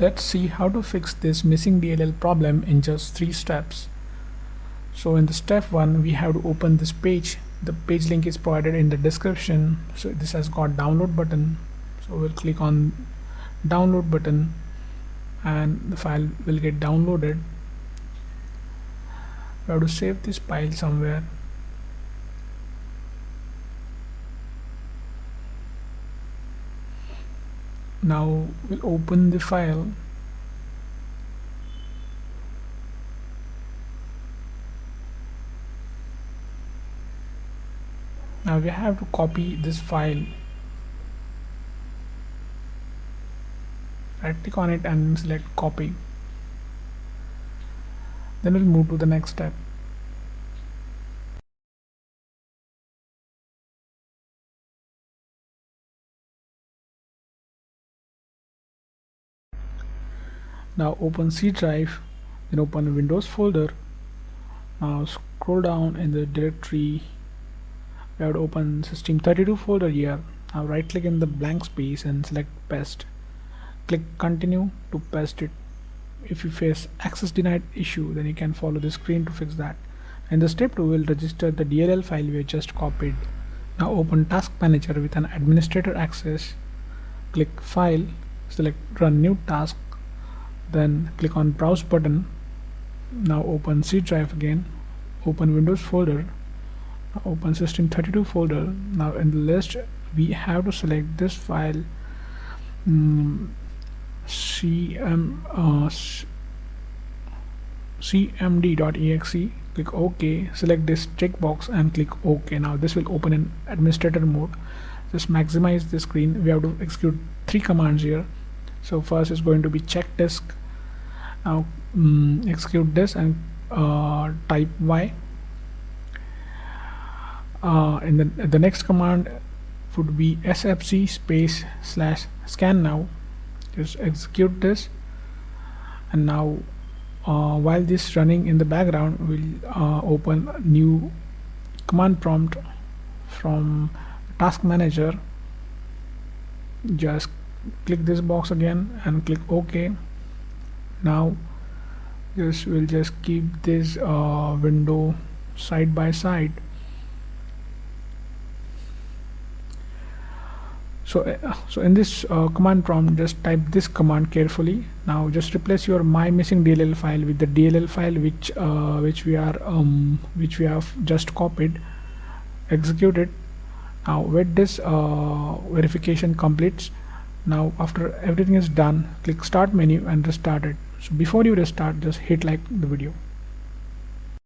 Let's see how to fix this missing DLL problem in just 3 steps. So in the step 1 we have to open this page. The page link is provided in the description. So this has got download button. So we'll click on download button and the file will get downloaded. We have to save this file somewhere. Now we'll open the file. Now we have to copy this file. Right click on it and select copy. Then we'll move to the next step. Now open C drive, then open Windows folder. Now scroll down in the directory. We have to open System32 folder here. Now right click in the blank space and select paste. Click continue to paste it. If you face access denied issue, then you can follow the screen to fix that. In the step 2 we'll register the DLL file we just copied. Now open task manager with an administrator access. Click file, select run new task, then click on browse button. Now open C drive again, open Windows folder, open System32 folder. Now in the list we have to select this file, cmd.exe. click OK, select this checkbox and click OK. Now this will open in administrator mode. Just maximize the screen. We have to execute 3 commands here. So first is going to be check disk. Now execute this and type Y. In the next command would be sfc space / scan now. Just execute this, and now while this running in the background, we'll open new command prompt from task manager. Just click this box again and click OK. Now we'll just keep this window side by side. So in this command prompt, just type this command carefully. Now just replace your my missing DLL file with the DLL file which we have just copied. Execute it. Now wait this verification completes. Now after everything is done, click start menu and restart it. So before you restart, just hit like the video.